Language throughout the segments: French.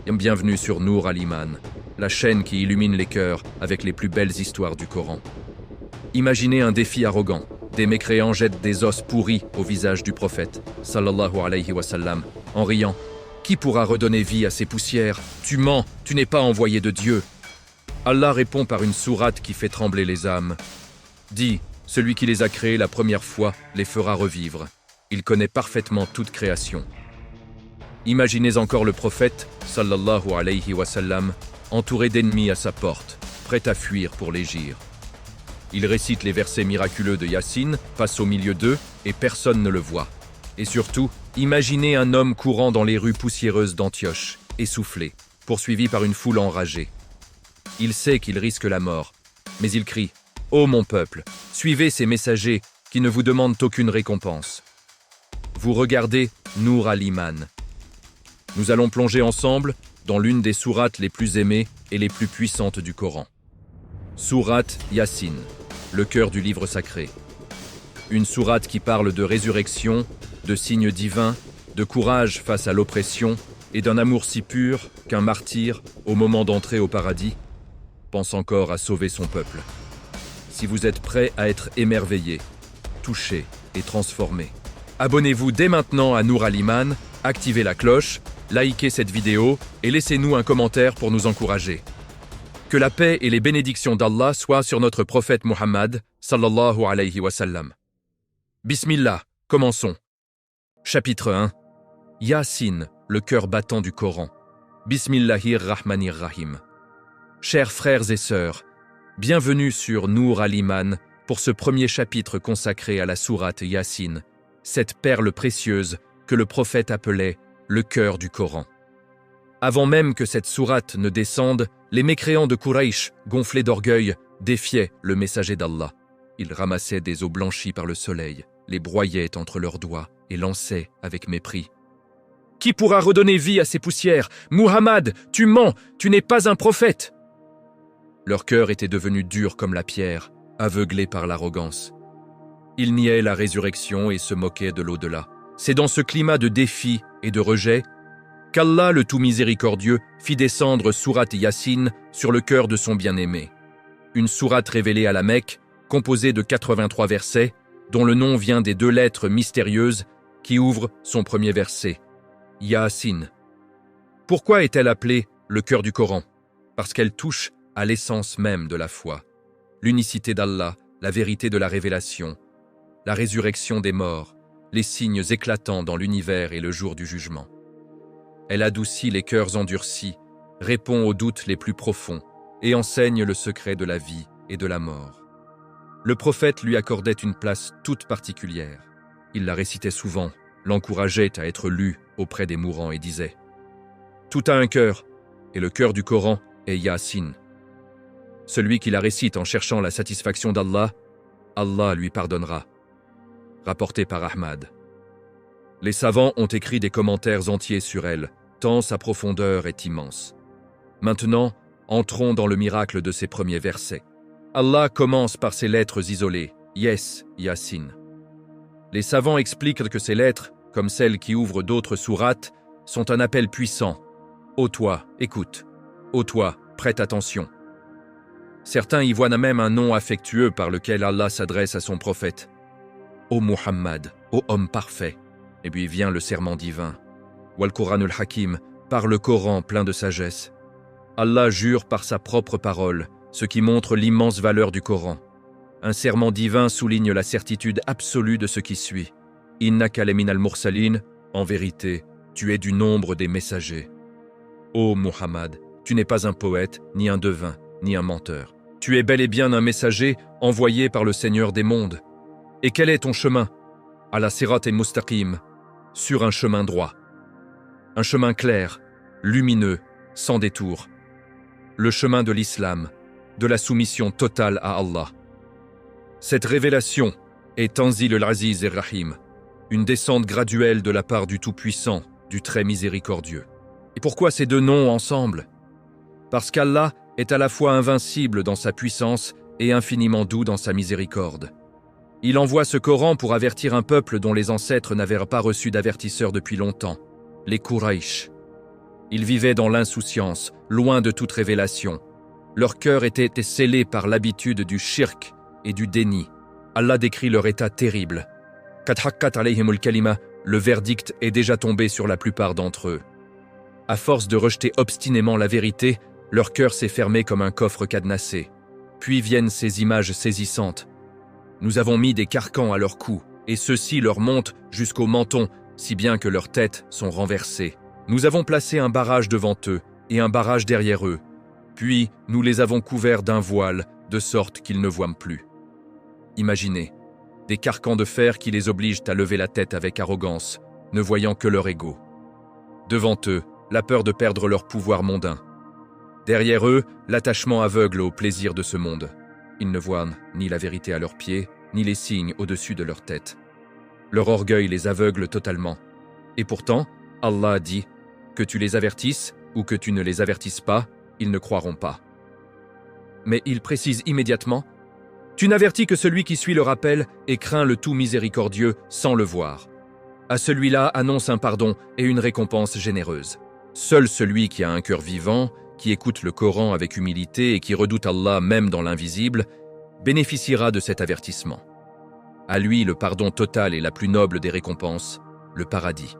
Bienvenue sur Nour al-Iman, la chaîne qui illumine les cœurs avec les plus belles histoires du Coran. Imaginez un défi arrogant. Des mécréants jettent des os pourris au visage du prophète, sallallahu alayhi wa sallam, en riant. Qui pourra redonner vie à ces poussières? Tu mens, tu n'es pas envoyé de Dieu. Allah répond par une sourate qui fait trembler les âmes. Dis, celui qui les a créés la première fois les fera revivre. Il connaît parfaitement toute création. Imaginez encore le prophète, sallallahu alayhi wa sallam, entouré d'ennemis à sa porte, prêt à fuir pour l'égir. Il récite les versets miraculeux de Yassine, passe au milieu d'eux et personne ne le voit. Et surtout, imaginez un homme courant dans les rues poussiéreuses d'Antioche, essoufflé, poursuivi par une foule enragée. Il sait qu'il risque la mort, mais il crie « Ô mon peuple, suivez ces messagers qui ne vous demandent aucune récompense. » Vous regardez Nour al-Iman. Nous allons plonger ensemble dans l'une des sourates les plus aimées et les plus puissantes du Coran. Sourate Yassine, le cœur du livre sacré. Une sourate qui parle de résurrection, de signes divins, de courage face à l'oppression et d'un amour si pur qu'un martyr, au moment d'entrer au paradis, pense encore à sauver son peuple. Si vous êtes prêts à être émerveillés, touchés et transformés, abonnez-vous dès maintenant à Nour al-Iman, activez la cloche, likez cette vidéo et laissez-nous un commentaire pour nous encourager. Que la paix et les bénédictions d'Allah soient sur notre prophète Muhammad, sallallahu alayhi wa sallam. Bismillah, commençons. Chapitre 1. Yassine, le cœur battant du Coran. Bismillahir Rahmanir Rahim. Chers frères et sœurs, bienvenue sur Nour al-Iman pour ce premier chapitre consacré à la sourate Yassine, cette perle précieuse que le prophète appelait le cœur du Coran. Avant même que cette sourate ne descende, les mécréants de Quraysh, gonflés d'orgueil, défiaient le messager d'Allah. Ils ramassaient des os blanchis par le soleil, les broyaient entre leurs doigts et lançaient avec mépris. « Qui pourra redonner vie à ces poussières? Muhammad, tu mens, tu n'es pas un prophète !» Leur cœur était devenu dur comme la pierre, aveuglé par l'arrogance. Ils niaient la résurrection et se moquaient de l'au-delà. C'est dans ce climat de défi et de rejet qu'Allah le tout miséricordieux fit descendre sourate Yassine sur le cœur de son bien-aimé. Une sourate révélée à la Mecque, composée de 83 versets, dont le nom vient des 2 lettres mystérieuses qui ouvrent son premier verset, Yassine. Pourquoi est-elle appelée le cœur du Coran? Parce qu'elle touche à l'essence même de la foi, l'unicité d'Allah, la vérité de la révélation, la résurrection des morts, les signes éclatants dans l'univers et le jour du jugement. Elle adoucit les cœurs endurcis, répond aux doutes les plus profonds et enseigne le secret de la vie et de la mort. Le prophète lui accordait une place toute particulière. Il la récitait souvent, l'encourageait à être lu auprès des mourants et disait « Tout a un cœur, et le cœur du Coran est Yassine. Celui qui la récite en cherchant la satisfaction d'Allah, Allah lui pardonnera. » Rapporté par Ahmad. Les savants ont écrit des commentaires entiers sur elle, tant sa profondeur est immense. Maintenant, entrons dans le miracle de ces premiers versets. Allah commence par ces lettres isolées, Yes, Yassine. Les savants expliquent que ces lettres, comme celles qui ouvrent d'autres sourates, sont un appel puissant. Ô toi, écoute. Ô toi, prête attention. Certains y voient même un nom affectueux par lequel Allah s'adresse à son prophète. Ô Muhammad, ô homme parfait. Et puis vient le serment divin. Wal Quranul Hakim, par le Coran plein de sagesse. Allah jure par sa propre parole, ce qui montre l'immense valeur du Coran. Un serment divin souligne la certitude absolue de ce qui suit. Innaka laminal mursalin, en vérité, tu es du nombre des messagers. Ô Muhammad, tu n'es pas un poète, ni un devin, ni un menteur. Tu es bel et bien un messager envoyé par le Seigneur des mondes. Et quel est ton chemin? Ala sirat et mustaqim, sur un chemin droit. Un chemin clair, lumineux, sans détour. Le chemin de l'islam, de la soumission totale à Allah. Cette révélation est Tanzil al-Aziz ar-Rahim, une descente graduelle de la part du Tout-Puissant, du Très Miséricordieux. Et pourquoi ces 2 noms ensemble? Parce qu'Allah est à la fois invincible dans sa puissance et infiniment doux dans sa miséricorde. Il envoie ce Coran pour avertir un peuple dont les ancêtres n'avaient pas reçu d'avertisseur depuis longtemps, les Quraysh. Ils vivaient dans l'insouciance, loin de toute révélation. Leur cœur était scellé par l'habitude du shirk et du déni. Allah décrit leur état terrible. Qad haqqat alayhimul kalima, le verdict est déjà tombé sur la plupart d'entre eux. À force de rejeter obstinément la vérité, leur cœur s'est fermé comme un coffre cadenassé. Puis viennent ces images saisissantes. Nous avons mis des carcans à leur cou, et ceux-ci leur montent jusqu'au menton, si bien que leurs têtes sont renversées. Nous avons placé un barrage devant eux, et un barrage derrière eux. Puis, nous les avons couverts d'un voile, de sorte qu'ils ne voient plus. Imaginez, des carcans de fer qui les obligent à lever la tête avec arrogance, ne voyant que leur ego. Devant eux, la peur de perdre leur pouvoir mondain. Derrière eux, l'attachement aveugle au plaisir de ce monde. Ils ne voient ni la vérité à leurs pieds, ni les signes au-dessus de leur tête. Leur orgueil les aveugle totalement. Et pourtant, Allah dit que tu les avertisses ou que tu ne les avertisses pas, ils ne croiront pas. Mais il précise immédiatement « Tu n'avertis que celui qui suit le rappel et craint le tout miséricordieux sans le voir. À celui-là annonce un pardon et une récompense généreuse. Seul celui qui a un cœur vivant, qui écoute le Coran avec humilité et qui redoute Allah même dans l'invisible, bénéficiera de cet avertissement. À lui le pardon total et la plus noble des récompenses, le paradis. »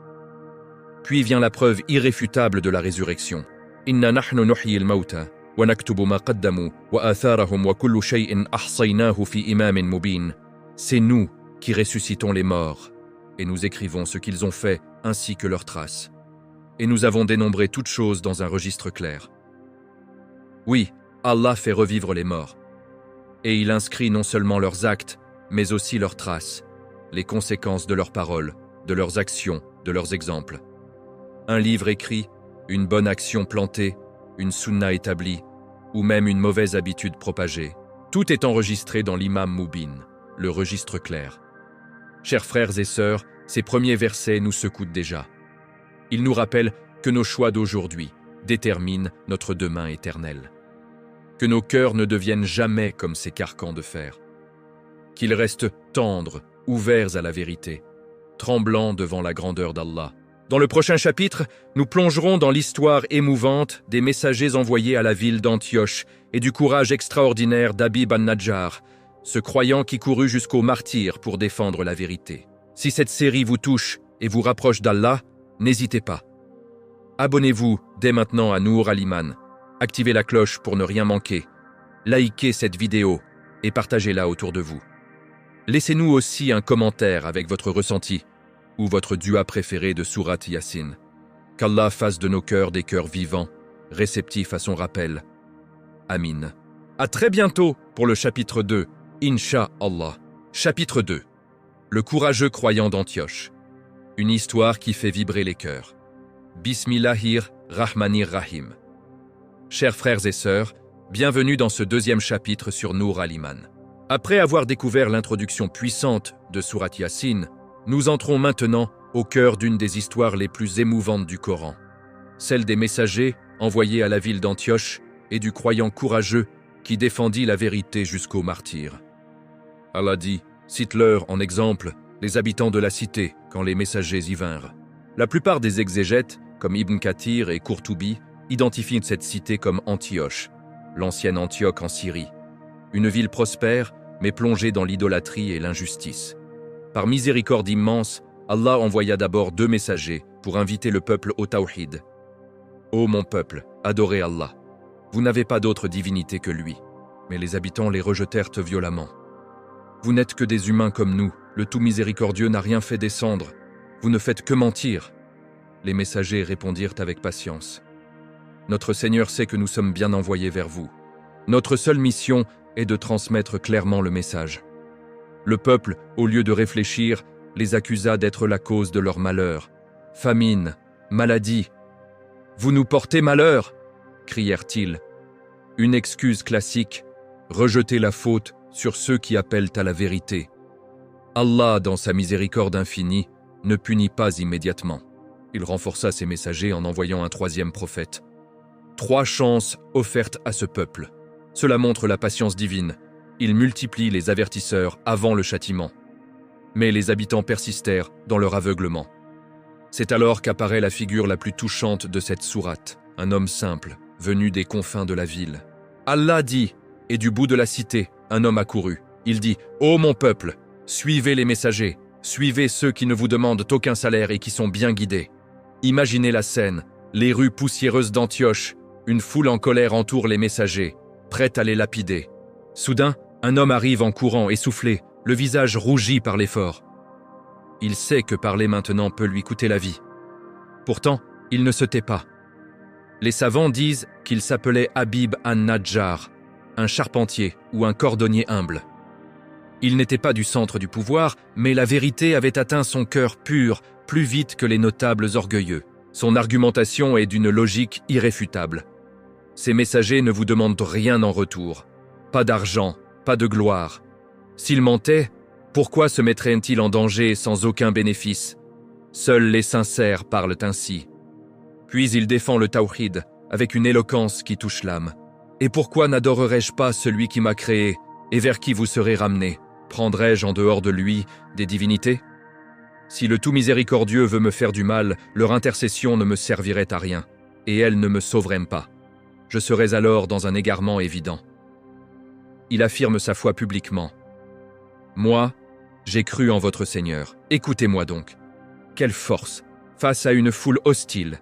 Puis vient la preuve irréfutable de la résurrection. « Inna nahnu nuhyil mawta, wa naktubu ma qaddamu, wa atharahum wa kullu shay'in ahsaynahu fi imamin mubin. » C'est nous qui ressuscitons les morts, et nous écrivons ce qu'ils ont fait ainsi que leurs traces. Et nous avons dénombré toutes choses dans un registre clair. Oui, Allah fait revivre les morts. Et il inscrit non seulement leurs actes, mais aussi leurs traces, les conséquences de leurs paroles, de leurs actions, de leurs exemples. Un livre écrit, une bonne action plantée, une sunna établie, ou même une mauvaise habitude propagée. Tout est enregistré dans l'imam Mubin, le registre clair. Chers frères et sœurs, ces premiers versets nous secouent déjà. Ils nous rappellent que nos choix d'aujourd'hui déterminent notre demain éternel. Que nos cœurs ne deviennent jamais comme ces carcans de fer. Qu'ils restent tendres, ouverts à la vérité, tremblants devant la grandeur d'Allah. Dans le prochain chapitre, nous plongerons dans l'histoire émouvante des messagers envoyés à la ville d'Antioche et du courage extraordinaire d'Habib an-Najjar, ce croyant qui courut jusqu'au martyre pour défendre la vérité. Si cette série vous touche et vous rapproche d'Allah, n'hésitez pas. Abonnez-vous dès maintenant à Nour Al-Iman. Activez la cloche pour ne rien manquer. Likez cette vidéo et partagez-la autour de vous. Laissez-nous aussi un commentaire avec votre ressenti ou votre dua préféré de Sourate Yassine. Qu'Allah fasse de nos cœurs des cœurs vivants, réceptifs à son rappel. Amin. À très bientôt pour le chapitre 2, Inch'Allah. Chapitre 2. Le courageux croyant d'Antioche. Une histoire qui fait vibrer les cœurs. Bismillahir Rahmanir Rahim. Chers frères et sœurs, bienvenue dans ce deuxième chapitre sur Nour Al-Iman. Après avoir découvert l'introduction puissante de Sourate Yassine, nous entrons maintenant au cœur d'une des histoires les plus émouvantes du Coran, celle des messagers envoyés à la ville d'Antioche et du croyant courageux qui défendit la vérité jusqu'au martyre. Allah dit, cite-leur en exemple les habitants de la cité quand les messagers y vinrent. La plupart des exégètes, comme Ibn Kathir et Courtoubi, identifient cette cité comme Antioche, l'ancienne Antioche en Syrie, une ville prospère mais plongée dans l'idolâtrie et l'injustice. Par miséricorde immense, Allah envoya d'abord 2 messagers pour inviter le peuple au tawhid. Ô mon peuple, adorez Allah. Vous n'avez pas d'autre divinité que lui. Mais les habitants les rejetèrent violemment. Vous n'êtes que des humains comme nous. Le tout miséricordieux n'a rien fait descendre. Vous ne faites que mentir. Les messagers répondirent avec patience. Notre Seigneur sait que nous sommes bien envoyés vers vous. Notre seule mission est de transmettre clairement le message. Le peuple, au lieu de réfléchir, les accusa d'être la cause de leur malheur. Famine, maladie. « Vous nous portez malheur !» crièrent-ils. Une excuse classique, rejeter la faute sur ceux qui appellent à la vérité. Allah, dans sa miséricorde infinie, ne punit pas immédiatement. Il renforça ses messagers en envoyant un 3e prophète. 3 chances offertes à ce peuple. Cela montre la patience divine. Il multiplie les avertisseurs avant le châtiment. Mais les habitants persistèrent dans leur aveuglement. C'est alors qu'apparaît la figure la plus touchante de cette sourate, un homme simple, venu des confins de la ville. Allah dit, et du bout de la cité, un homme accourut. Il dit « Ô mon peuple, suivez les messagers, suivez ceux qui ne vous demandent aucun salaire et qui sont bien guidés. » Imaginez la scène, les rues poussiéreuses d'Antioche, une foule en colère entoure les messagers, prête à les lapider. Soudain, un homme arrive en courant, essoufflé, le visage rougi par l'effort. Il sait que parler maintenant peut lui coûter la vie. Pourtant, il ne se tait pas. Les savants disent qu'il s'appelait Habib an-Najjar, un charpentier ou un cordonnier humble. Il n'était pas du centre du pouvoir, mais la vérité avait atteint son cœur pur plus vite que les notables orgueilleux. Son argumentation est d'une logique irréfutable. Ses messagers ne vous demandent rien en retour. Pas d'argent, pas de gloire. S'ils mentaient, pourquoi se mettraient-ils en danger sans aucun bénéfice? Seuls les sincères parlent ainsi. Puis il défend le tawhid avec une éloquence qui touche l'âme. Et pourquoi n'adorerais-je pas celui qui m'a créé et vers qui vous serez ramenés? Prendrais-je en dehors de lui des divinités? Si le tout miséricordieux veut me faire du mal, leur intercession ne me servirait à rien, et elles ne me sauveraient pas. Je serais alors dans un égarement évident. Il affirme sa foi publiquement. Moi, j'ai cru en votre Seigneur. Écoutez-moi donc. Quelle force! Face à une foule hostile,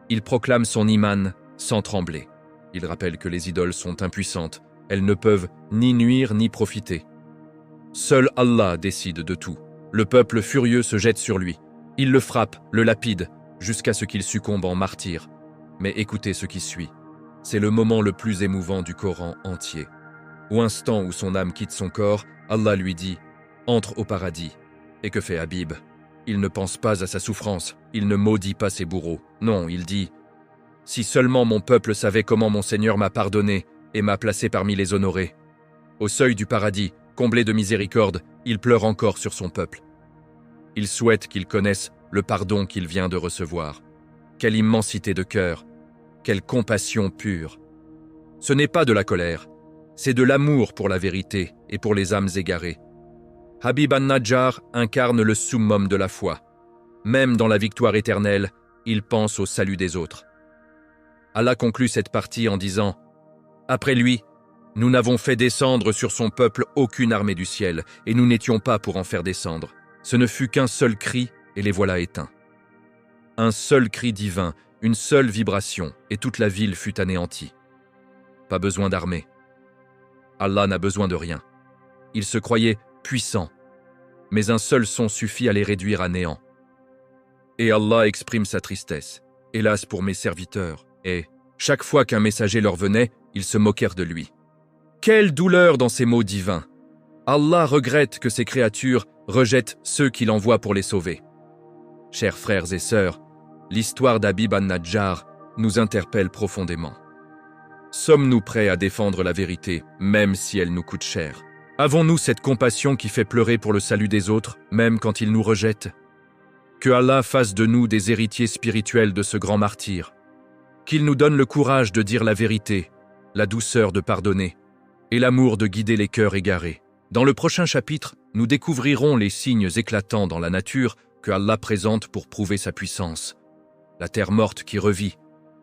il proclame son iman sans trembler. Il rappelle que les idoles sont impuissantes. Elles ne peuvent ni nuire ni profiter. Seul Allah décide de tout. Le peuple furieux se jette sur lui. Il le frappe, le lapide, jusqu'à ce qu'il succombe en martyr. Mais écoutez ce qui suit. C'est le moment le plus émouvant du Coran entier. Au instant où son âme quitte son corps, Allah lui dit « Entre au paradis ». Et que fait Habib? Il ne pense pas à sa souffrance, il ne maudit pas ses bourreaux. Non, il dit « Si seulement mon peuple savait comment mon Seigneur m'a pardonné et m'a placé parmi les honorés. » Au seuil du paradis, comblé de miséricorde, il pleure encore sur son peuple. Il souhaite qu'il connaisse le pardon qu'il vient de recevoir. Quelle immensité de cœur, quelle compassion pure. Ce n'est pas de la colère, c'est de l'amour pour la vérité et pour les âmes égarées. Habib an-Najjar incarne le summum de la foi. Même dans la victoire éternelle, il pense au salut des autres. Allah conclut cette partie en disant « Après lui, nous n'avons fait descendre sur son peuple aucune armée du ciel, et nous n'étions pas pour en faire descendre. Ce ne fut qu'un seul cri, et les voilà éteints. Un seul cri divin, une seule vibration, et toute la ville fut anéantie. Pas besoin d'armée. Allah n'a besoin de rien. Il se croyait puissant, mais un seul son suffit à les réduire à néant. Et Allah exprime sa tristesse. Hélas pour mes serviteurs, et chaque fois qu'un messager leur venait, ils se moquèrent de lui. Quelle douleur dans ces mots divins! Allah regrette que ces créatures rejettent ceux qu'il envoie pour les sauver. Chers frères et sœurs, l'histoire d'Habib an-Najjar nous interpelle profondément. Sommes-nous prêts à défendre la vérité, même si elle nous coûte cher? Avons-nous cette compassion qui fait pleurer pour le salut des autres, même quand ils nous rejettent? Que Allah fasse de nous des héritiers spirituels de ce grand martyr. Qu'il nous donne le courage de dire la vérité, la douceur de pardonner, et l'amour de guider les cœurs égarés. Dans le prochain chapitre, nous découvrirons les signes éclatants dans la nature que Allah présente pour prouver sa puissance. La terre morte qui revit,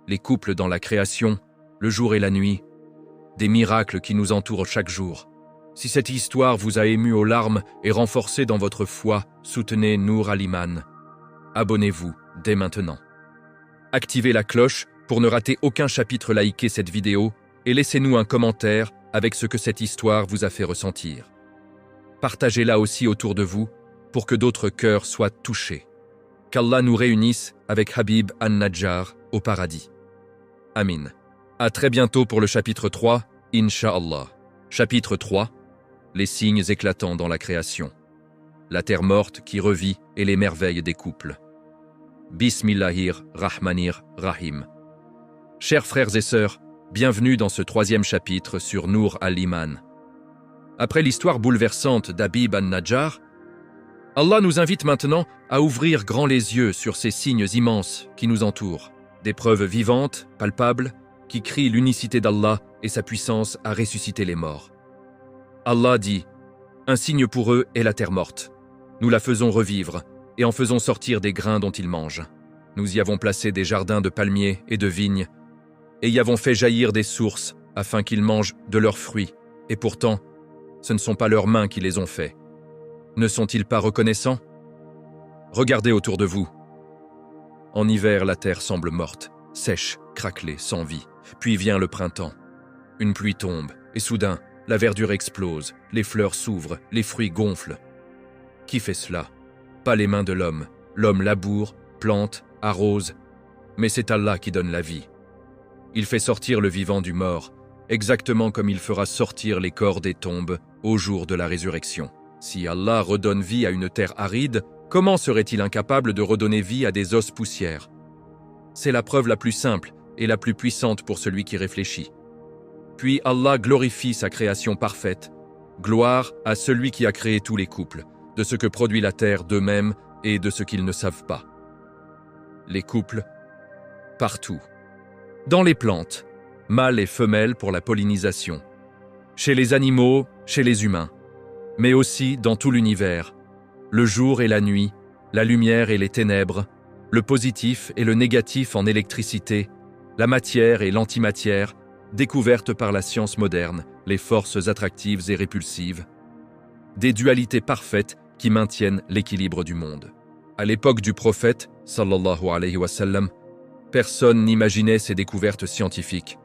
les couples dans la création, le jour et la nuit, des miracles qui nous entourent chaque jour. Si cette histoire vous a ému aux larmes et renforcé dans votre foi, soutenez Nour al-Iman. Abonnez-vous dès maintenant. Activez la cloche pour ne rater aucun chapitre, likez cette vidéo et laissez-nous un commentaire avec ce que cette histoire vous a fait ressentir. Partagez-la aussi autour de vous pour que d'autres cœurs soient touchés. Qu'Allah nous réunisse avec Habib an-Najjar au paradis. Amin. À très bientôt pour le chapitre 3, Inch'Allah. Chapitre 3. Les signes éclatants dans la création. La terre morte qui revit et les merveilles des couples. Bismillahir Rahmanir Rahim. Chers frères et sœurs, bienvenue dans ce 3e chapitre sur Nour al-Iman. Après l'histoire bouleversante d'Habib an-Najjar, Allah nous invite maintenant à ouvrir grand les yeux sur ces signes immenses qui nous entourent, des preuves vivantes, palpables, qui crient l'unicité d'Allah et sa puissance à ressusciter les morts. Allah dit « Un signe pour eux est la terre morte. Nous la faisons revivre et en faisons sortir des grains dont ils mangent. Nous y avons placé des jardins de palmiers et de vignes, et y avons fait jaillir des sources afin qu'ils mangent de leurs fruits. Et pourtant, ce ne sont pas leurs mains qui les ont faits. Ne sont-ils pas reconnaissants? Regardez autour de vous. En hiver, la terre semble morte, sèche, craquelée, sans vie. Puis vient le printemps. Une pluie tombe, et soudain, la verdure explose, les fleurs s'ouvrent, les fruits gonflent. Qui fait cela? Pas les mains de l'homme. L'homme laboure, plante, arrose, mais c'est Allah qui donne la vie. Il fait sortir le vivant du mort, exactement comme il fera sortir les corps des tombes au jour de la résurrection. Si Allah redonne vie à une terre aride, comment serait-il incapable de redonner vie à des os poussières? C'est la preuve la plus simple et la plus puissante pour celui qui réfléchit. Puis Allah glorifie sa création parfaite. Gloire à celui qui a créé tous les couples, de ce que produit la terre d'eux-mêmes et de ce qu'ils ne savent pas. Les couples, partout. Dans les plantes, mâles et femelles pour la pollinisation. Chez les animaux, chez les humains. Mais aussi dans tout l'univers. Le jour et la nuit, la lumière et les ténèbres, le positif et le négatif en électricité, la matière et l'antimatière, découvertes par la science moderne, les forces attractives et répulsives. Des dualités parfaites qui maintiennent l'équilibre du monde. À l'époque du prophète, sallallahu alayhi wa sallam, personne n'imaginait ces découvertes scientifiques.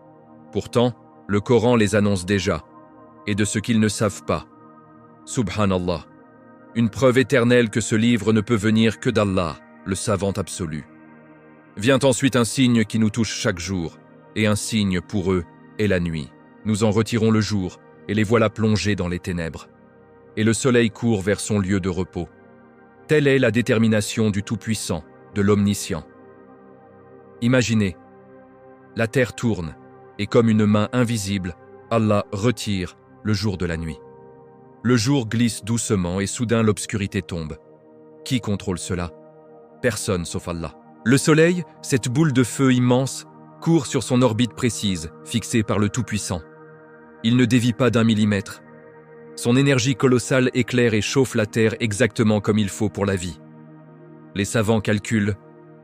Pourtant, le Coran les annonce déjà, et de ce qu'ils ne savent pas. Subhanallah, une preuve éternelle que ce livre ne peut venir que d'Allah, le savant absolu. Vient ensuite un signe qui nous touche chaque jour, et un signe pour eux est la nuit. Nous en retirons le jour, et les voilà plongés dans les ténèbres. Et le soleil court vers son lieu de repos. Telle est la détermination du Tout-Puissant, de l'Omniscient. Imaginez, la terre tourne, et comme une main invisible, Allah retire le jour de la nuit. Le jour glisse doucement et soudain l'obscurité tombe. Qui contrôle cela? Personne sauf Allah. Le soleil, cette boule de feu immense, court sur son orbite précise, fixée par le Tout-Puissant. Il ne dévie pas d'1 millimètre. Son énergie colossale éclaire et chauffe la Terre exactement comme il faut pour la vie. Les savants calculent,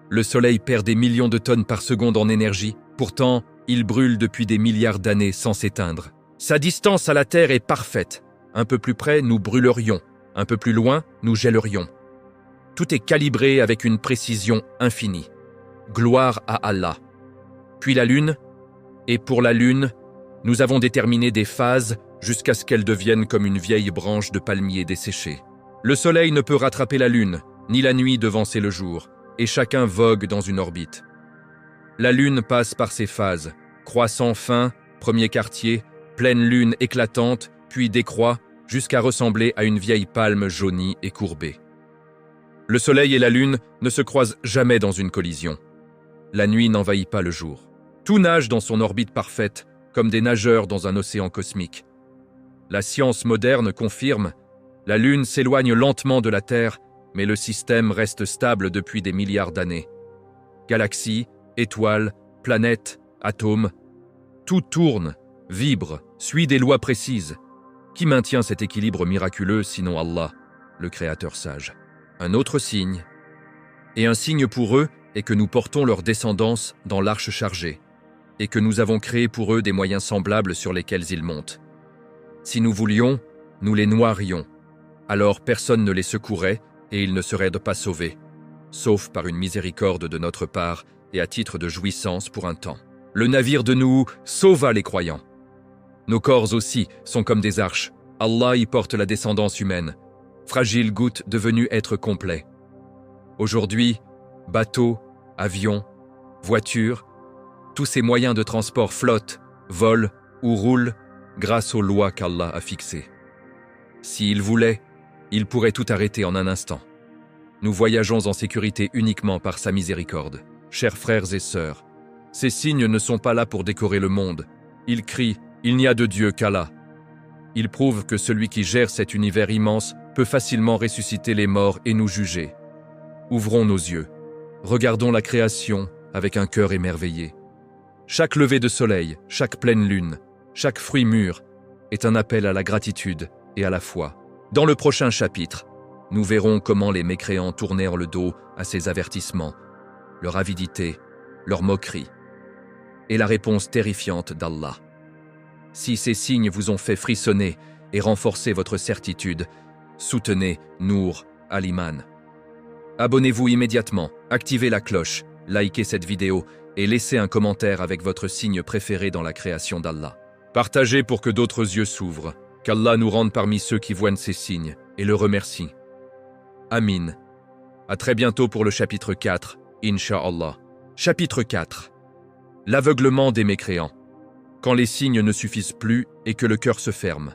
le Soleil perd des millions de tonnes par seconde en énergie, pourtant, il brûle depuis des milliards d'années sans s'éteindre. Sa distance à la Terre est parfaite. Un peu plus près, nous brûlerions. Un peu plus loin, nous gèlerions. Tout est calibré avec une précision infinie. Gloire à Allah. Puis la Lune, et pour la Lune, nous avons déterminé des phases jusqu'à ce qu'elle devienne comme une vieille branche de palmier desséchée. Le Soleil ne peut rattraper la Lune, ni la nuit devancer le jour, et chacun vogue dans une orbite. La Lune passe par ses phases, croissant fin, premier quartier, pleine Lune éclatante, puis décroît jusqu'à ressembler à une vieille palme jaunie et courbée. Le Soleil et la Lune ne se croisent jamais dans une collision. La nuit n'envahit pas le jour. Tout nage dans son orbite parfaite, comme des nageurs dans un océan cosmique. La science moderne confirme, la Lune s'éloigne lentement de la Terre, mais le système reste stable depuis des milliards d'années. Galaxies, étoiles, planètes, atomes, tout tourne, vibre, suit des lois précises. Qui maintient cet équilibre miraculeux sinon Allah, le Créateur sage? Un autre signe. Et un signe pour eux est que nous portons leur descendance dans l'arche chargée, et que nous avons créé pour eux des moyens semblables sur lesquels ils montent. Si nous voulions, nous les noierions. Alors personne ne les secouerait et ils ne seraient pas sauvés, sauf par une miséricorde de notre part et à titre de jouissance pour un temps. Le navire de Nouh sauva les croyants. Nos corps aussi sont comme des arches. Allah y porte la descendance humaine, fragile goutte devenue être complet. Aujourd'hui, bateaux, avions, voitures, tous ces moyens de transport flottent, volent ou roulent grâce aux lois qu'Allah a fixées. S'il voulait, il pourrait tout arrêter en un instant. Nous voyageons en sécurité uniquement par sa miséricorde. Chers frères et sœurs, ces signes ne sont pas là pour décorer le monde. Ils crient « Il n'y a de Dieu qu'Allah ». Ils prouvent que celui qui gère cet univers immense peut facilement ressusciter les morts et nous juger. Ouvrons nos yeux. Regardons la création avec un cœur émerveillé. Chaque lever de soleil, chaque pleine lune, chaque fruit mûr est un appel à la gratitude et à la foi. Dans le prochain chapitre, nous verrons comment les mécréants tournèrent le dos à ces avertissements leur avidité, leur moquerie. Et la réponse terrifiante d'Allah. Si ces signes vous ont fait frissonner et renforcer votre certitude, soutenez Nour al-Iman. Abonnez-vous immédiatement, activez la cloche, likez cette vidéo et laissez un commentaire avec votre signe préféré dans la création d'Allah. Partagez pour que d'autres yeux s'ouvrent, qu'Allah nous rende parmi ceux qui voient ces signes et le remercient. Amin. À très bientôt pour le chapitre 4, Inch'Allah. Chapitre 4. L'aveuglement des mécréants. Quand les signes ne suffisent plus et que le cœur se ferme.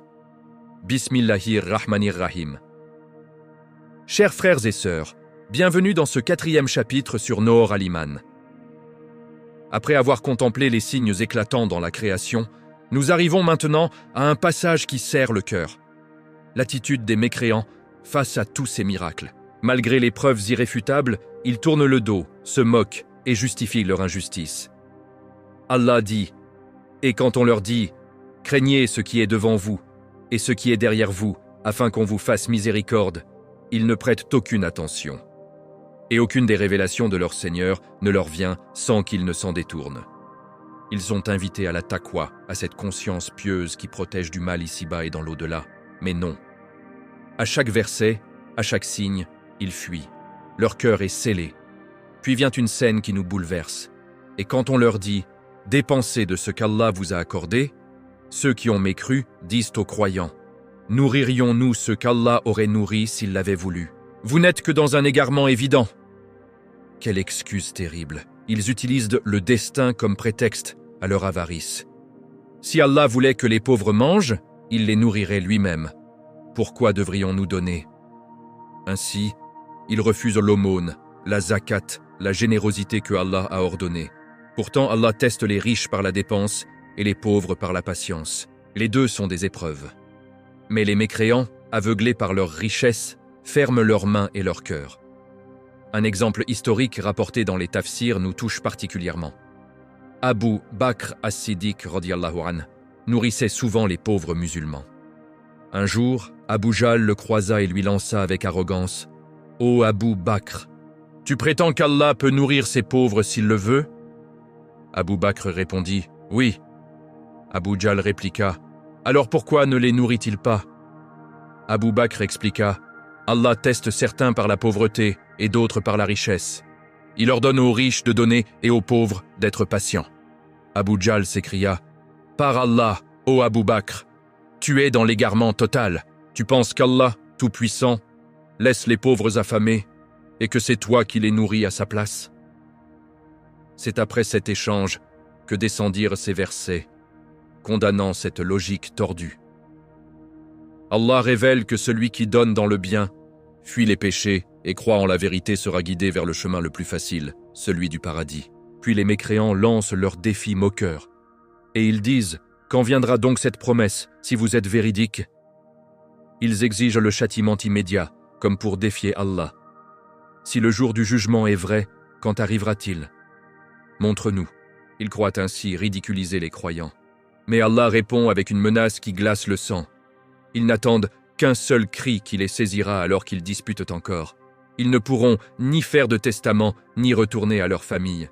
Bismillahir-Rahmanir-Rahim. Chers frères et sœurs, bienvenue dans ce 4e chapitre sur Noor al-Iman. Après avoir contemplé les signes éclatants dans la création, nous arrivons maintenant à un passage qui serre le cœur. L'attitude des mécréants face à tous ces miracles. Malgré les preuves irréfutables, ils tournent le dos, se moquent et justifient leur injustice. Allah dit, « Et quand on leur dit, craignez ce qui est devant vous et ce qui est derrière vous, afin qu'on vous fasse miséricorde, ils ne prêtent aucune attention. Et aucune des révélations de leur Seigneur ne leur vient sans qu'ils ne s'en détournent. Ils sont invités à la taqwa, à cette conscience pieuse qui protège du mal ici-bas et dans l'au-delà. Mais non. À chaque verset, à chaque signe, ils fuient. Leur cœur est scellé. Puis vient une scène qui nous bouleverse. Et quand on leur dit « Dépensez de ce qu'Allah vous a accordé », ceux qui ont mécru disent aux croyants « Nourririons-nous ce qu'Allah aurait nourri s'il l'avait voulu ? Vous n'êtes que dans un égarement évident. » Quelle excuse terrible. Ils utilisent le destin comme prétexte à leur avarice. Si Allah voulait que les pauvres mangent, il les nourrirait lui-même. Pourquoi devrions-nous donner ? Ainsi, ils refusent l'aumône, la zakat, la générosité que Allah a ordonnée. Pourtant, Allah teste les riches par la dépense et les pauvres par la patience. Les deux sont des épreuves. Mais les mécréants, aveuglés par leur richesse, ferment leurs mains et leur cœur. Un exemple historique rapporté dans les tafsirs nous touche particulièrement. Abu Bakr as-Siddiq radiyallahu anhu nourrissait souvent les pauvres musulmans. Un jour, Abu Jahl le croisa et lui lança avec arrogance « Ô Abu Bakr, tu prétends qu'Allah peut nourrir ses pauvres s'il le veut ?» Abu Bakr répondit « Oui ». Abu Jahl répliqua « Alors pourquoi ne les nourrit-il pas ?» Abu Bakr expliqua « Allah teste certains par la pauvreté et d'autres par la richesse. Il ordonne aux riches de donner et aux pauvres d'être patients. » Abu Jahl s'écria « Par Allah, ô Abu Bakr, tu es dans l'égarement total. Tu penses qu'Allah, tout-puissant, laisse les pauvres affamés et que c'est toi qui les nourris à sa place ?» C'est après cet échange que descendirent ces versets, condamnant cette logique tordue. Allah révèle que celui qui donne dans le bien, fuit les péchés et croit en la vérité sera guidé vers le chemin le plus facile, celui du paradis. Puis les mécréants lancent leur défi moqueur. Et ils disent « Quand viendra donc cette promesse, si vous êtes véridique ?» Ils exigent le châtiment immédiat, comme pour défier Allah. Si le jour du jugement est vrai, quand arrivera-t-il ? Montre-nous. Ils croient ainsi ridiculiser les croyants. Mais Allah répond avec une menace qui glace le sang. Ils n'attendent qu'un seul cri qui les saisira alors qu'ils disputent encore. Ils ne pourront ni faire de testament, ni retourner à leur famille.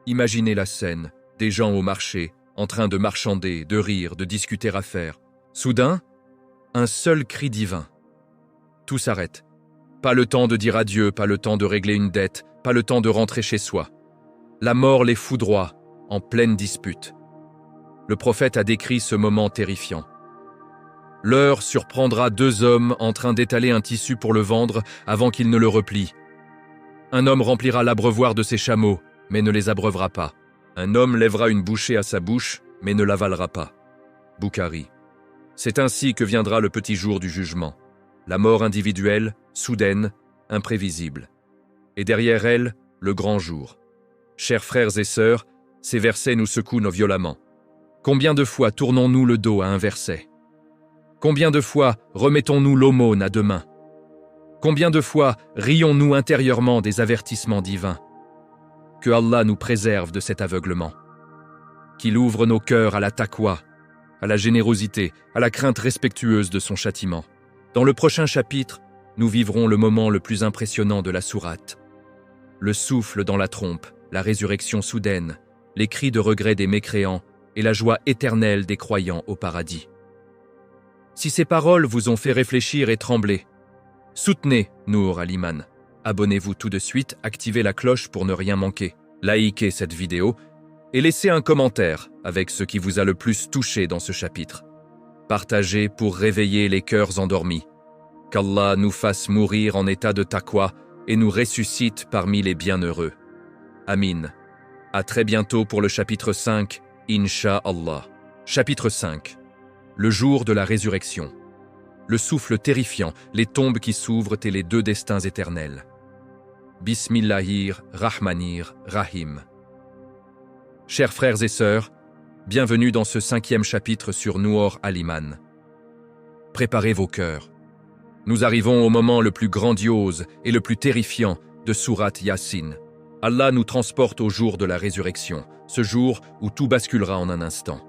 Imaginez la scène, des gens au marché, en train de marchander, de rire, de discuter affaires. Soudain, un seul cri divin. Tout s'arrête. Pas le temps de dire adieu, pas le temps de régler une dette, pas le temps de rentrer chez soi. La mort les foudroie, en pleine dispute. Le prophète a décrit ce moment terrifiant. L'heure surprendra deux hommes en train d'étaler un tissu pour le vendre avant qu'ils ne le replient. Un homme remplira l'abreuvoir de ses chameaux, mais ne les abreuvera pas. Un homme lèvera une bouchée à sa bouche, mais ne l'avalera pas. Boukhari. C'est ainsi que viendra le petit jour du jugement. La mort individuelle, soudaine, imprévisible. Et derrière elle, le grand jour. Chers frères et sœurs, ces versets nous secouent violemment. Combien de fois tournons-nous le dos à un verset ? Combien de fois remettons-nous l'aumône à demain ? Combien de fois rions-nous intérieurement des avertissements divins ? Que Allah nous préserve de cet aveuglement. Qu'il ouvre nos cœurs à la taqwa, à la générosité, à la crainte respectueuse de son châtiment. Dans le prochain chapitre, nous vivrons le moment le plus impressionnant de la sourate. le souffle dans la trompe, la résurrection soudaine, les cris de regret des mécréants et la joie éternelle des croyants au paradis. Si ces paroles vous ont fait réfléchir et trembler, soutenez Nour al-Iman. Abonnez-vous tout de suite, activez la cloche pour ne rien manquer, likez cette vidéo et laissez un commentaire avec ce qui vous a le plus touché dans ce chapitre. Partagez pour réveiller les cœurs endormis. Qu'Allah nous fasse mourir en état de taqwa et nous ressuscite parmi les bienheureux. Amin. À très bientôt pour le chapitre 5, Inch'Allah. Chapitre 5. Le jour de la résurrection. Le souffle terrifiant, les tombes qui s'ouvrent et les deux destins éternels. Bismillahir Rahmanir Rahim. Chers frères et sœurs, bienvenue dans ce 5e chapitre sur Nour al-Iman. Préparez vos cœurs. Nous arrivons au moment le plus grandiose et le plus terrifiant de sourate Yasin. Allah nous transporte au jour de la résurrection, ce jour où tout basculera en un instant.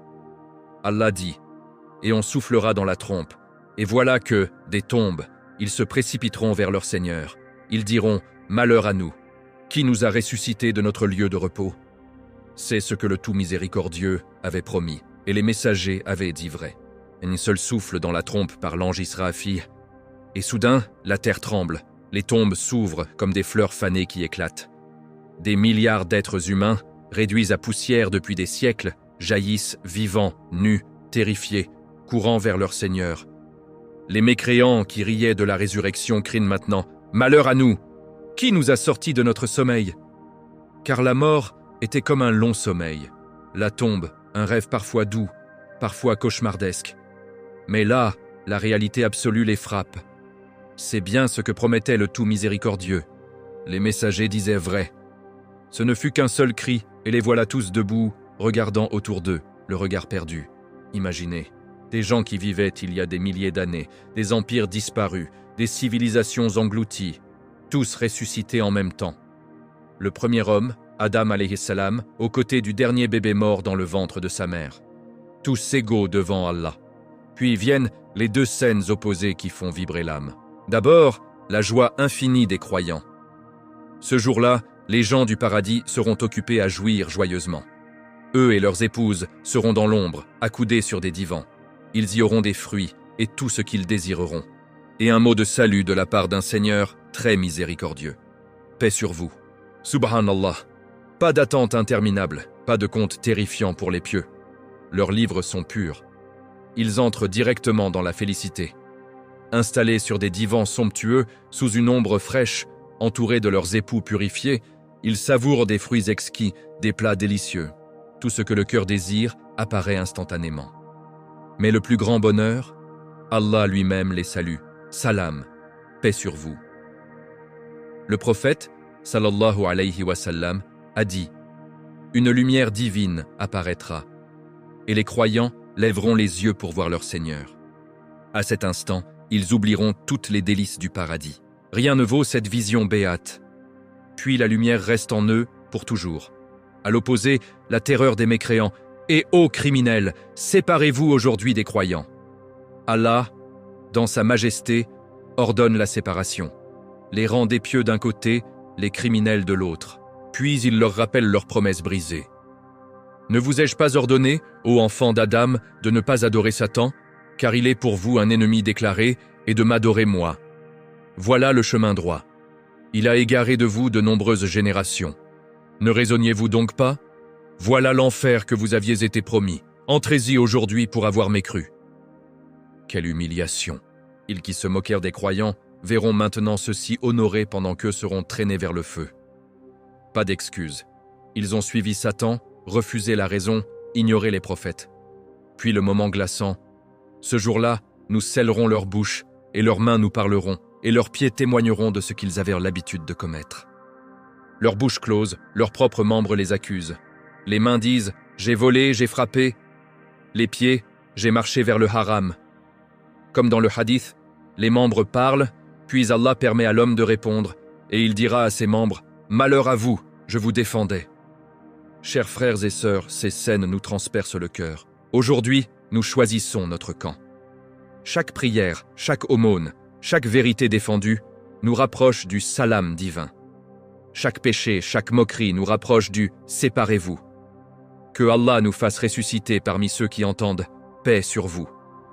Allah dit, et on soufflera dans la trompe, et voilà que, des tombes, ils se précipiteront vers leur Seigneur. Ils diront, malheur à nous, qui nous a ressuscités de notre lieu de repos? C'est ce que le tout miséricordieux avait promis, et les messagers avaient dit vrai. Un seul souffle dans la trompe par l'ange Israfil, et soudain, la terre tremble, les tombes s'ouvrent comme des fleurs fanées qui éclatent. Des milliards d'êtres humains, réduits à poussière depuis des siècles, jaillissent vivants, nus, terrifiés, courant vers leur Seigneur. Les mécréants qui riaient de la résurrection crient maintenant « Malheur à nous! Qui nous a sortis de notre sommeil ?» Car la mort était comme un long sommeil, la tombe, un rêve parfois doux, parfois cauchemardesque. Mais là, la réalité absolue les frappe. C'est bien ce que promettait le tout miséricordieux. Les messagers disaient vrai. Ce ne fut qu'un seul cri, et les voilà tous debout, regardant autour d'eux, le regard perdu. Imaginez, des gens qui vivaient il y a des milliers d'années, des empires disparus, des civilisations englouties, tous ressuscités en même temps. Le premier homme, Adam alayhi salam, aux côtés du dernier bébé mort dans le ventre de sa mère. Tous égaux devant Allah. Puis viennent les deux scènes opposées qui font vibrer l'âme. D'abord, la joie infinie des croyants. Ce jour-là, les gens du paradis seront occupés à jouir joyeusement. Eux et leurs épouses seront dans l'ombre, accoudés sur des divans. Ils y auront des fruits et tout ce qu'ils désireront. Et un mot de salut de la part d'un Seigneur très miséricordieux. Paix sur vous. Subhanallah. Pas d'attente interminable, pas de compte terrifiant pour les pieux. Leurs livres sont purs. Ils entrent directement dans la félicité. Installés sur des divans somptueux, sous une ombre fraîche, entourés de leurs époux purifiés, ils savourent des fruits exquis, des plats délicieux. Tout ce que le cœur désire apparaît instantanément. Mais le plus grand bonheur, Allah lui-même les salue. Salam, paix sur vous. Le prophète, sallallahu alayhi wa sallam, a dit « Une lumière divine apparaîtra, et les croyants lèveront les yeux pour voir leur Seigneur. À cet instant, ils oublieront toutes les délices du paradis. Rien ne vaut cette vision béate. Puis la lumière reste en eux pour toujours. À l'opposé, la terreur des mécréants. Et ô criminels, séparez-vous aujourd'hui des croyants. Allah, dans sa majesté, ordonne la séparation. Les rend des pieux d'un côté, les criminels de l'autre. Puis il leur rappelle leurs promesses brisées. Ne vous ai-je pas ordonné, ô enfants d'Adam, de ne pas adorer Satan, car il est pour vous un ennemi déclaré, et de m'adorer moi. Voilà le chemin droit. Il a égaré de vous de nombreuses générations. Ne raisonniez-vous donc pas? Voilà l'enfer que vous aviez été promis. Entrez-y aujourd'hui pour avoir mécru. Quelle humiliation! Ils qui se moquèrent des croyants verront maintenant ceux-ci honorés pendant qu'eux seront traînés vers le feu. Pas d'excuses. Ils ont suivi Satan, refusé la raison, ignoré les prophètes. Puis le moment glaçant. Ce jour-là, nous scellerons leurs bouches, et leurs mains nous parleront, et leurs pieds témoigneront de ce qu'ils avaient l'habitude de commettre. Leurs bouches closes, leurs propres membres les accusent. Les mains disent « J'ai volé, j'ai frappé ». Les pieds « J'ai marché vers le haram ». Comme dans le hadith, les membres parlent, puis Allah permet à l'homme de répondre, et il dira à ses membres « Malheur à vous, je vous défendais ». Chers frères et sœurs, ces scènes nous transpercent le cœur. Aujourd'hui, nous choisissons notre camp. Chaque prière, chaque aumône, chaque vérité défendue nous rapproche du salam divin. chaque péché, chaque moquerie nous rapproche du « séparez-vous ». Que Allah nous fasse ressusciter parmi ceux qui entendent « paix sur vous »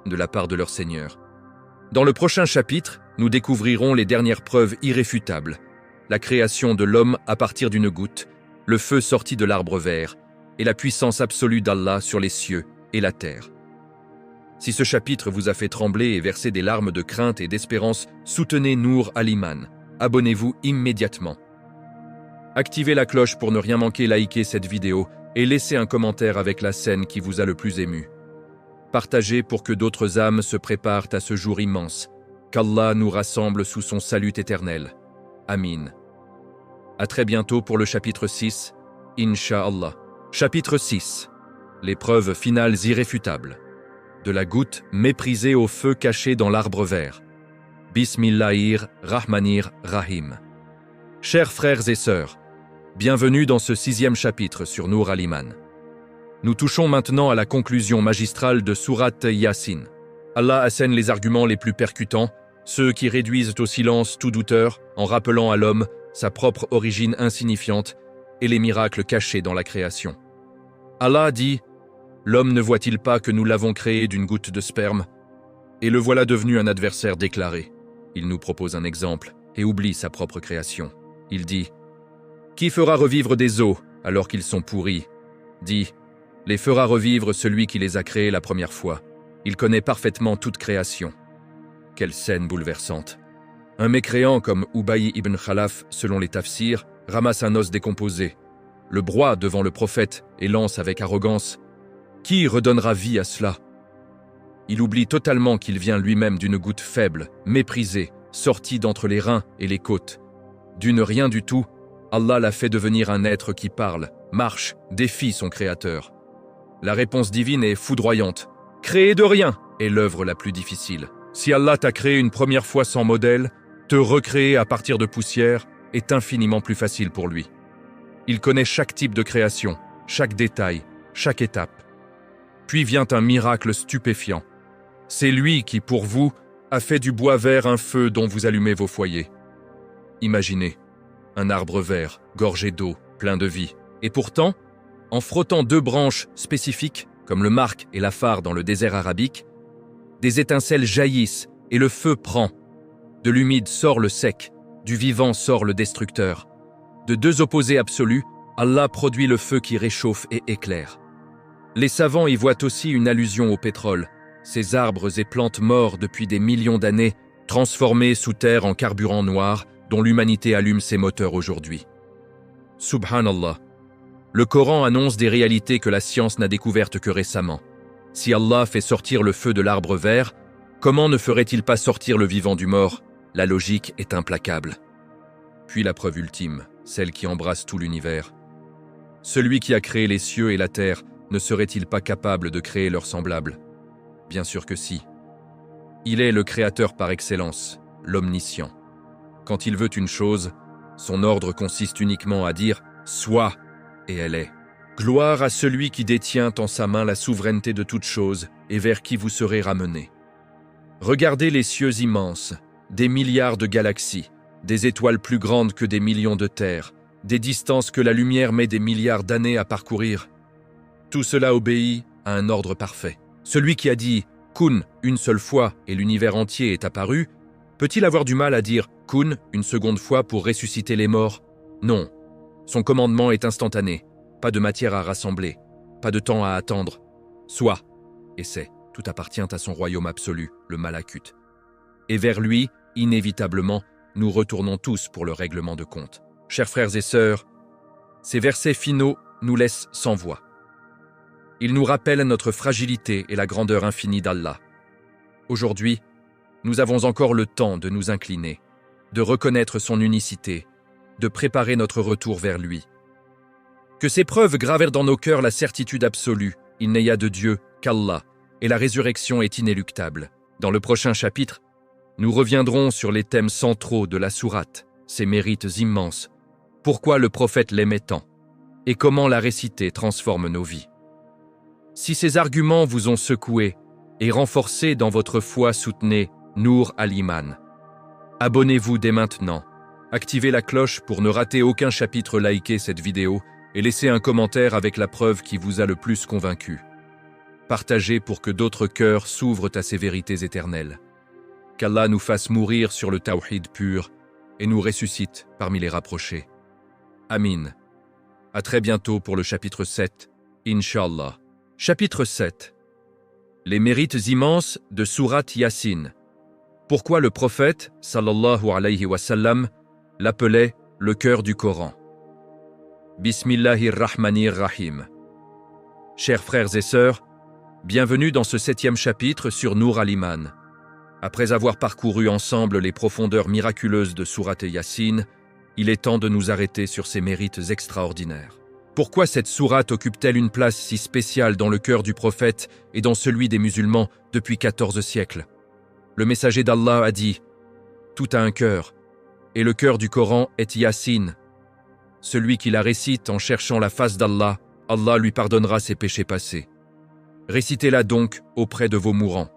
de la part de leur Seigneur. Dans le prochain chapitre, nous découvrirons les dernières preuves irréfutables, la création de l'homme à partir d'une goutte, le feu sorti de l'arbre vert, et la puissance absolue d'Allah sur les cieux et la terre. Si ce chapitre vous a fait trembler et verser des larmes de crainte et d'espérance, soutenez Nour Al-Iman. Abonnez-vous immédiatement. Activez la cloche pour ne rien manquer, likez cette vidéo et laissez un commentaire avec la scène qui vous a le plus ému. Partagez pour que d'autres âmes se préparent à ce jour immense. Qu'Allah nous rassemble sous son salut éternel. Amin. À très bientôt pour le chapitre 6, Inch'Allah. Chapitre 6. Les preuves finales irréfutables. De la goutte méprisée au feu caché dans l'arbre vert. Bismillahir Rahmanir Rahim. Chers frères et sœurs, bienvenue dans ce 6e chapitre sur Nour Al-Iman. Nous touchons maintenant à la conclusion magistrale de Sourate Yasin. Allah assène les arguments les plus percutants, ceux qui réduisent au silence tout douteur en rappelant à l'homme sa propre origine insignifiante et les miracles cachés dans la création. Allah dit « L'homme ne voit-il pas que nous l'avons créé d'une goutte de sperme ? Et le voilà devenu un adversaire déclaré. » Il nous propose un exemple et oublie sa propre création. Il dit « Qui fera revivre des os alors qu'ils sont pourris ?» Dit « Les fera revivre celui qui les a créés la première fois. Il connaît parfaitement toute création. » Quelle scène bouleversante. Un mécréant comme Ubayy ibn Khalaf, selon les tafsirs, ramasse un os décomposé, le broie devant le prophète et lance avec arrogance « Qui redonnera vie à cela ?» Il oublie totalement qu'il vient lui-même d'une goutte faible, méprisée, sortie d'entre les reins et les côtes. D'une rien du tout, Allah l'a fait devenir un être qui parle, marche, défie son créateur. La réponse divine est foudroyante. Créer de rien est l'œuvre la plus difficile. Si Allah t'a créé une première fois sans modèle, te recréer à partir de poussière est infiniment plus facile pour lui. Il connaît chaque type de création, chaque détail, chaque étape. Puis vient un miracle stupéfiant. C'est lui qui, pour vous, a fait du bois vert un feu dont vous allumez vos foyers. Imaginez, un arbre vert, gorgé d'eau, plein de vie. Et pourtant, en frottant 2 branches spécifiques, comme le marc et la phare dans le désert arabique, des étincelles jaillissent et le feu prend. De l'humide sort le sec, du vivant sort le destructeur. De 2 opposés absolus, Allah produit le feu qui réchauffe et éclaire. Les savants y voient aussi une allusion au pétrole, ces arbres et plantes morts depuis des millions d'années, transformés sous terre en carburant noir, dont l'humanité allume ses moteurs aujourd'hui. Subhanallah. Le Coran annonce des réalités que la science n'a découvertes que récemment. Si Allah fait sortir le feu de l'arbre vert, comment ne ferait-il pas sortir le vivant du mort? La logique est implacable. Puis la preuve ultime, celle qui embrasse tout l'univers. Celui qui a créé les cieux et la terre ne serait-il pas capable de créer leurs semblables? Bien sûr que si. Il est le créateur par excellence, l'omniscient. Quand il veut une chose, son ordre consiste uniquement à dire « Sois » et elle est. Gloire à celui qui détient en sa main la souveraineté de toute chose et vers qui vous serez ramenés. Regardez les cieux immenses, des milliards de galaxies, des étoiles plus grandes que des millions de terres, des distances que la lumière met des milliards d'années à parcourir. Tout cela obéit à un ordre parfait. Celui qui a dit « Kun » une seule fois et l'univers entier est apparu, peut-il avoir du mal à dire « Kun » une seconde fois pour ressusciter les morts? Non. Son commandement est instantané. Pas de matière à rassembler, pas de temps à attendre. Sois, et c'est, tout appartient à son royaume absolu, le Malakut. Et vers lui, inévitablement, nous retournons tous pour le règlement de compte. Chers frères et sœurs, ces versets finaux nous laissent sans voix. Ils nous rappellent notre fragilité et la grandeur infinie d'Allah. Aujourd'hui, nous avons encore le temps de nous incliner, de reconnaître son unicité, de préparer notre retour vers lui. Que ces preuves gravèrent dans nos cœurs la certitude absolue, il n'y a de Dieu qu'Allah, et la résurrection est inéluctable. Dans le prochain chapitre, nous reviendrons sur les thèmes centraux de la sourate, ses mérites immenses, pourquoi le prophète l'aimait tant, et comment la réciter transforme nos vies. Si ces arguments vous ont secoué et renforcé dans votre foi, soutenez Nour Al-Iman. Abonnez-vous dès maintenant, Activez la cloche pour ne rater aucun chapitre, likez cette vidéo et laissez un commentaire avec la preuve qui vous a le plus convaincu. Partagez pour que d'autres cœurs s'ouvrent à ces vérités éternelles. Qu'Allah nous fasse mourir sur le tawhid pur et nous ressuscite parmi les rapprochés. Amin. À très bientôt pour le chapitre 7, Inch'Allah. Chapitre 7. Les mérites immenses de Surat Yasin. Pourquoi le prophète, sallallahu alayhi wa sallam, l'appelait le cœur du Coran. Bismillahir-Rahmanir-Rahim. Chers frères et sœurs, bienvenue dans ce 7e chapitre sur Nur al-Iman. Après avoir parcouru ensemble les profondeurs miraculeuses de Surat Yasin, il est temps de nous arrêter sur ses mérites extraordinaires. Pourquoi cette sourate occupe-t-elle une place si spéciale dans le cœur du prophète et dans celui des musulmans depuis 14 siècles? Le messager d'Allah a dit « Tout a un cœur, et le cœur du Coran est Yasin. Celui qui la récite en cherchant la face d'Allah, Allah lui pardonnera ses péchés passés. Récitez-la donc auprès de vos mourants. »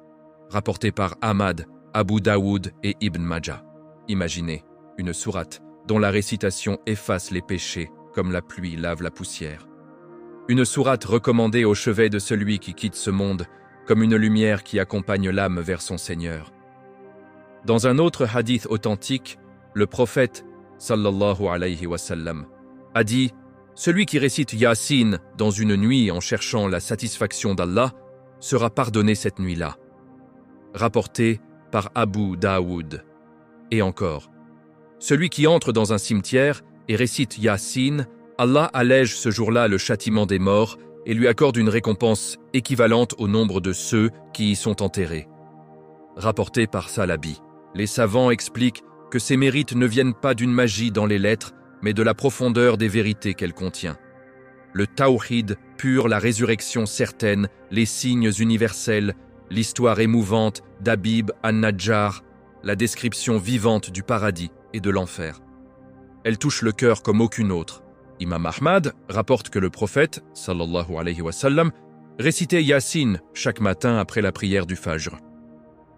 Rapporté par Ahmad, Abu Daoud et Ibn Majah. Imaginez une sourate dont la récitation efface les péchés comme la pluie lave la poussière. Une sourate recommandée au chevet de celui qui quitte ce monde, comme une lumière qui accompagne l'âme vers son Seigneur. Dans un autre hadith authentique, le prophète, sallallahu alayhi wa sallam, a dit « Celui qui récite Yasin dans une nuit en cherchant la satisfaction d'Allah sera pardonné cette nuit-là. » Rapporté par Abu Daoud. Et encore, celui qui entre dans un cimetière et récite Yasin, Allah allège ce jour-là le châtiment des morts et lui accorde une récompense équivalente au nombre de ceux qui y sont enterrés. Rapporté par Salabi. Les savants expliquent que ces mérites ne viennent pas d'une magie dans les lettres, mais de la profondeur des vérités qu'elle contient. Le tawhid pur, la résurrection certaine, les signes universels, l'histoire émouvante d'Habib an-Najjar, la description vivante du paradis et de l'enfer. Elle touche le cœur comme aucune autre. Imam Ahmad rapporte que le prophète, sallallahu alayhi wa sallam, récitait Yasin chaque matin après la prière du Fajr.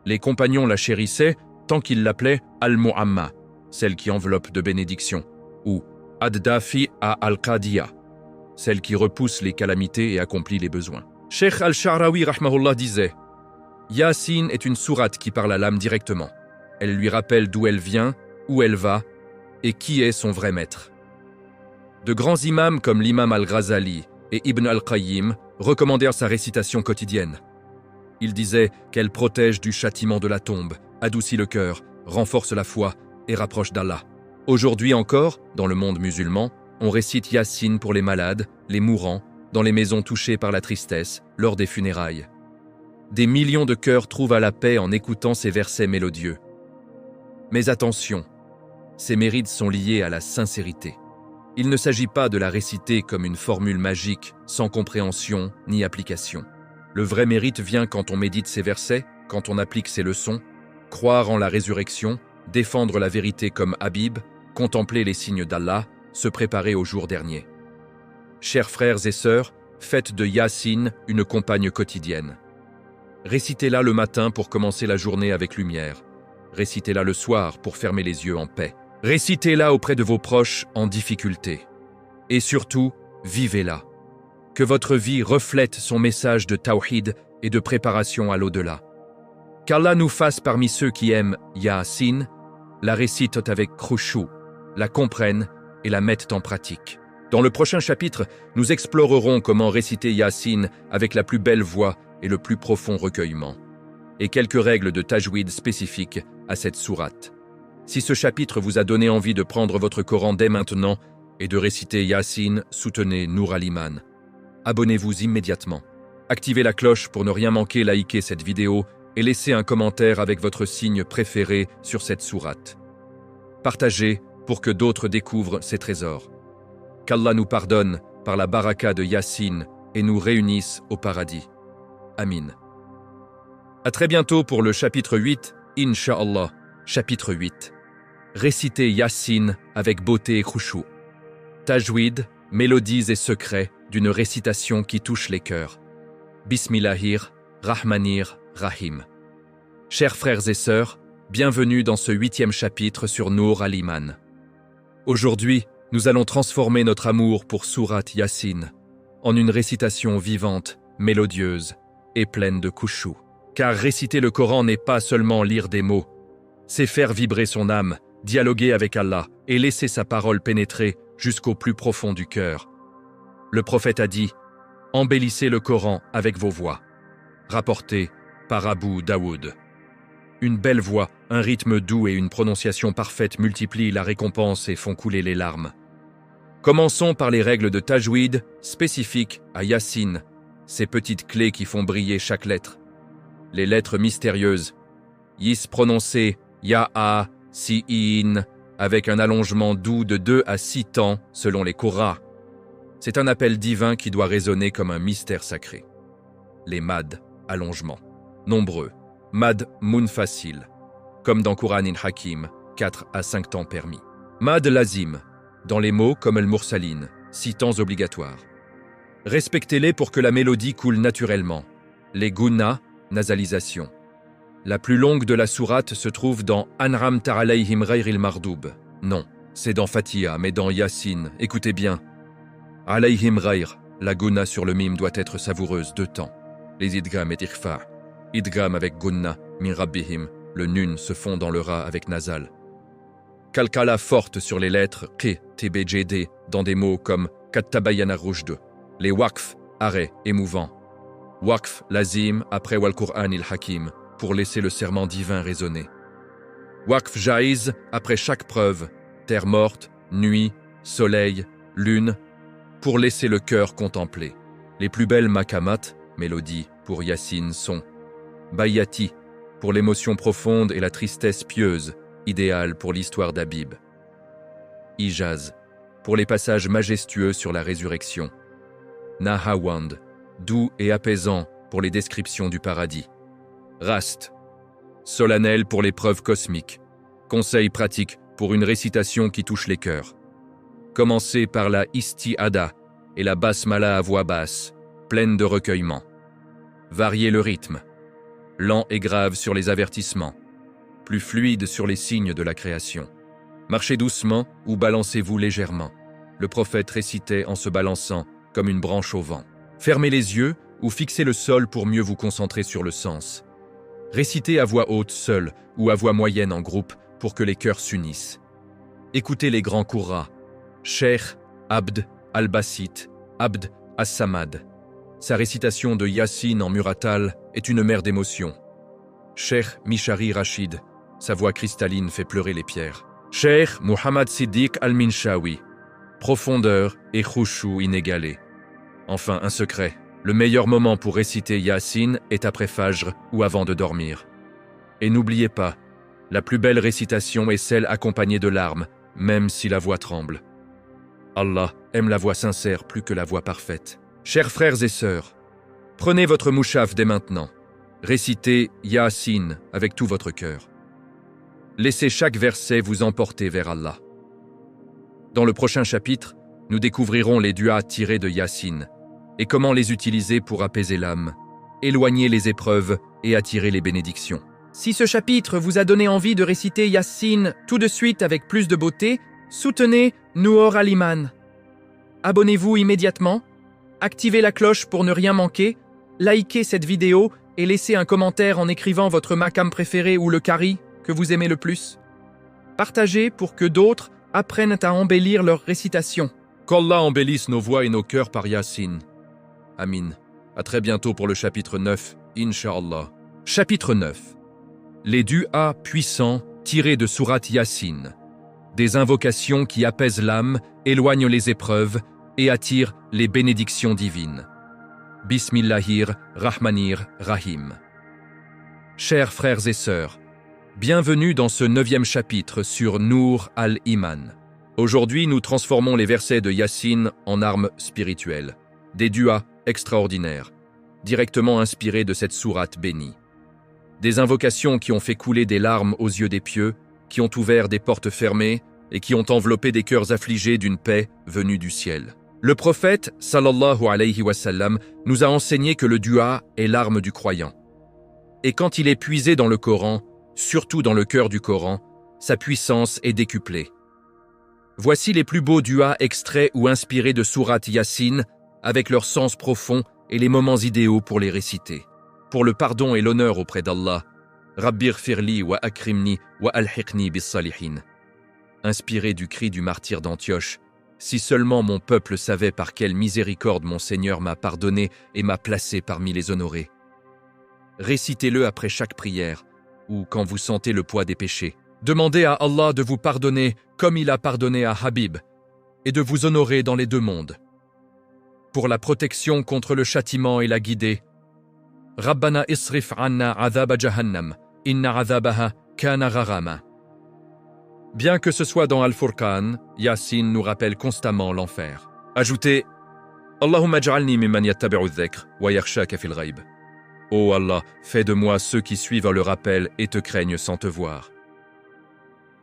Les compagnons la chérissaient tant qu'ils l'appelaient Al-Mu'amma, celle qui enveloppe de bénédictions, ou Ad-Dafi al-Qadiyya, celle qui repousse les calamités et accomplit les besoins. Cheikh al-Sha'rawi rahmahullah disait « Yasin est une sourate qui parle à l'âme directement. Elle lui rappelle d'où elle vient, où elle va, et qui est son vrai maître. » De grands imams comme l'imam al-Ghazali et Ibn al-Qayyim recommandèrent sa récitation quotidienne. Ils disaient qu'elle protège du châtiment de la tombe, adoucit le cœur, renforce la foi et rapproche d'Allah. Aujourd'hui encore, dans le monde musulman, on récite Yasin pour les malades, les mourants, dans les maisons touchées par la tristesse, lors des funérailles. Des millions de cœurs trouvent à la paix en écoutant ces versets mélodieux. Mais attention, ces mérites sont liés à la sincérité. Il ne s'agit pas de la réciter comme une formule magique, sans compréhension ni application. Le vrai mérite vient quand on médite ces versets, quand on applique ces leçons, croire en la résurrection, défendre la vérité comme Habib, contempler les signes d'Allah, se préparer au jour dernier. Chers frères et sœurs, faites de Yasin une compagne quotidienne. Récitez-la le matin pour commencer la journée avec lumière. Récitez-la le soir pour fermer les yeux en paix. Récitez-la auprès de vos proches en difficulté. Et surtout, vivez-la. Que votre vie reflète son message de tawhid et de préparation à l'au-delà. Qu'Allah nous fasse parmi ceux qui aiment Yasin, la récitent avec khushu, la comprennent et la mettent en pratique. Dans le prochain chapitre, nous explorerons comment réciter Yasin avec la plus belle voix et le plus profond recueillement, et quelques règles de tajwid spécifiques à cette sourate. Si ce chapitre vous a donné envie de prendre votre Coran dès maintenant et de réciter Yasin, soutenez Nur al-Iman. Abonnez-vous immédiatement. Activez la cloche pour ne rien manquer, likez cette vidéo et laissez un commentaire avec votre signe préféré sur cette sourate. Partagez pour que d'autres découvrent ces trésors. Qu'Allah nous pardonne par la baraka de Yasin et nous réunisse au paradis. Amin. À très bientôt pour le chapitre 8, Inch'Allah. Chapitre 8. Récitez Yasin avec beauté et khushu. Tajwid, mélodies et secrets d'une récitation qui touche les cœurs. Bismillahir-Rahmanir-Rahim. Chers frères et sœurs, bienvenue dans ce 8e chapitre sur Nur al-Iman. Aujourd'hui, nous allons transformer notre amour pour Sourate Yassine en une récitation vivante, mélodieuse et pleine de khushu. Car réciter le Coran n'est pas seulement lire des mots, c'est faire vibrer son âme, dialoguer avec Allah et laisser sa parole pénétrer jusqu'au plus profond du cœur. Le prophète a dit « Embellissez le Coran avec vos voix », rapporté par Abu Daoud. Une belle voix, un rythme doux et une prononciation parfaite multiplient la récompense et font couler les larmes. Commençons par les règles de tajwid spécifiques à Yassine, ces petites clés qui font briller chaque lettre. Les lettres mystérieuses. Yis prononcé Ya-A, Si-In, avec un allongement doux de 2 à 6 temps selon les Qurra. C'est un appel divin qui doit résonner comme un mystère sacré. Les mad, allongements. Nombreux. Mad munfasil, comme dans Quran Hakim, 4 à 5 temps permis. Mad lazim, dans les mots comme el mursalin, 6 temps obligatoires. Respectez-les pour que la mélodie coule naturellement. Les gunna, nasalisation. La plus longue de la sourate se trouve dans An'amta alayhim ghayril mardoub. Non, c'est dans Fatiha, mais dans Yassine, écoutez bien. Alayhim ghayr, la gunna sur le mime doit être savoureuse 2 temps. Les idgham et ikhfa. Idgham avec gunna, min rabbihim, le nun se fond dans le ra avec nasal. Kalkala forte sur les lettres Q, TBJD, dans des mots comme Kattabayana rujd. Les waqf, arrêt, émouvant. Waqf, lazim, après wal Qur'an il Hakim, pour laisser le serment divin résonner. Waqf jaiz, après chaque preuve, terre morte, nuit, soleil, lune, pour laisser le cœur contempler. Les plus belles makamat, mélodies, pour Yassine sont Bayati, pour l'émotion profonde et la tristesse pieuse, idéale pour l'histoire d'Habib. Ijaz, pour les passages majestueux sur la résurrection. Nahawand, doux et apaisant pour les descriptions du paradis. Rast, solennel pour les preuves cosmiques. Conseil pratique pour une récitation qui touche les cœurs. Commencez par la isti'ada et la basmala à voix basse, pleine de recueillement. Variez le rythme. Lent et grave sur les avertissements, plus fluide sur les signes de la création. Marchez doucement ou balancez-vous légèrement. Le prophète récitait en se balançant comme une branche au vent. Fermez les yeux ou fixez le sol pour mieux vous concentrer sur le sens. Récitez à voix haute seul ou à voix moyenne en groupe pour que les cœurs s'unissent. Écoutez les grands Qurra, Cheikh Abd al-Basit, Abd as-Samad. Sa récitation de Yassine en muratal est une mer d'émotions. Cheikh Mishari Rachid, sa voix cristalline fait pleurer les pierres. Cheikh Muhammad Siddiq al-Minshawi, profondeur et khushu inégalé. Enfin, un secret, le meilleur moment pour réciter Yassine est après Fajr ou avant de dormir. Et n'oubliez pas, la plus belle récitation est celle accompagnée de larmes, même si la voix tremble. Allah aime la voix sincère plus que la voix parfaite. Chers frères et sœurs, prenez votre mouchaf dès maintenant. Récitez Yassine avec tout votre cœur. Laissez chaque verset vous emporter vers Allah. Dans le prochain chapitre, nous découvrirons les duas tirés de Yassine et comment les utiliser pour apaiser l'âme, éloigner les épreuves et attirer les bénédictions. Si ce chapitre vous a donné envie de réciter Yassine tout de suite avec plus de beauté, soutenez Nour Al-Iman. Abonnez-vous immédiatement. Activez la cloche pour ne rien manquer, likez cette vidéo et laissez un commentaire en écrivant votre makam préféré ou le qari que vous aimez le plus. Partagez pour que d'autres apprennent à embellir leur récitation. Qu'Allah embellisse nos voix et nos cœurs par Yassine. Amin. À très bientôt pour le chapitre 9, Inch'Allah. Chapitre 9. Les duas puissants tirés de Sourate Yassine. Des invocations qui apaisent l'âme, éloignent les épreuves et attirent les bénédictions divines. Bismillahir Rahmanir Rahim. Chers frères et sœurs, bienvenue dans ce 9e chapitre sur Nour Al-Iman. Aujourd'hui, nous transformons les versets de Yassine en armes spirituelles, des duas extraordinaires, directement inspirés de cette sourate bénie. Des invocations qui ont fait couler des larmes aux yeux des pieux, qui ont ouvert des portes fermées et qui ont enveloppé des cœurs affligés d'une paix venue du ciel. Le prophète, sallallahu alayhi wa sallam, nous a enseigné que le dua est l'arme du croyant. Et quand il est puisé dans le Coran, surtout dans le cœur du Coran, sa puissance est décuplée. Voici les plus beaux duas extraits ou inspirés de Sourate Yassine, avec leur sens profond et les moments idéaux pour les réciter. Pour le pardon et l'honneur auprès d'Allah, Rabbir firli wa akrimni wa alhiqni bis salihin. Inspiré du cri du martyr d'Antioche, si seulement mon peuple savait par quelle miséricorde mon Seigneur m'a pardonné et m'a placé parmi les honorés. Récitez-le après chaque prière, ou quand vous sentez le poids des péchés. Demandez à Allah de vous pardonner comme il a pardonné à Habib, et de vous honorer dans les deux mondes. Pour la protection contre le châtiment et la guider, Rabbana isrif anna adhaba jahannam, inna adhabaha kana gharama. Bien que ce soit dans Al-Furqan, Yassine nous rappelle constamment l'enfer. Ajoutez Allahumma ja'alni mimman yattabi'u dhikr wa yakhshaka fil ghaib. Ô Allah, fais de moi ceux qui suivent le rappel et te craignent sans te voir.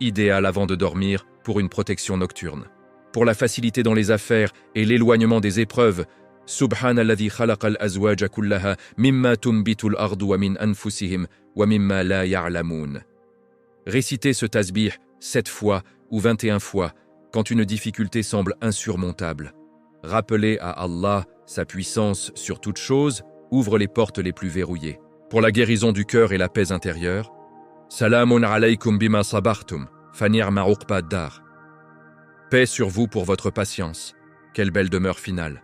Idéal avant de dormir pour une protection nocturne. Pour la facilité dans les affaires et l'éloignement des épreuves, Subhanalladhi khalaqal azwaja kullaha mimma tunbitul ardu wa min anfusihim wa mimma la ya'lamun. Récitez ce tasbih 7 fois ou 21 fois quand une difficulté semble insurmontable. Rappelez à Allah sa puissance sur toute chose ouvre les portes les plus verrouillées. Pour la guérison du cœur et la paix intérieure, Salamun alaykum bima sabartum, fanirma uqbad dar. Paix sur vous pour votre patience. Quelle belle demeure finale.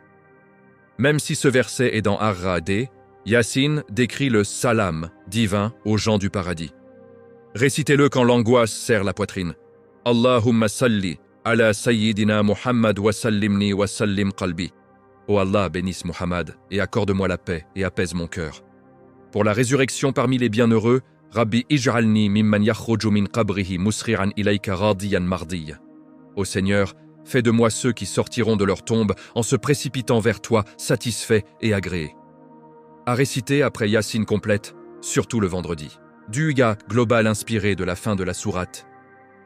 Même si ce verset est dans Ar-Ra'd, Yassine décrit le salam divin aux gens du paradis. Récitez-le quand l'angoisse serre la poitrine. Allahumma salli ala sayyidina Muhammad wa sallimni wa sallim qalbi. Ô Allah, bénisse Muhammad et accorde-moi la paix et apaise mon cœur. Pour la résurrection parmi les bienheureux, Rabbi ij'alni mimman yakhruju min qabrihi musri'an ilayka radiyan mardiya. Ô Seigneur, fais de moi ceux qui sortiront de leur tombe en se précipitant vers toi, satisfaits et agréés. À réciter après Yassine complète, surtout le vendredi. Du'a global inspiré de la fin de la sourate.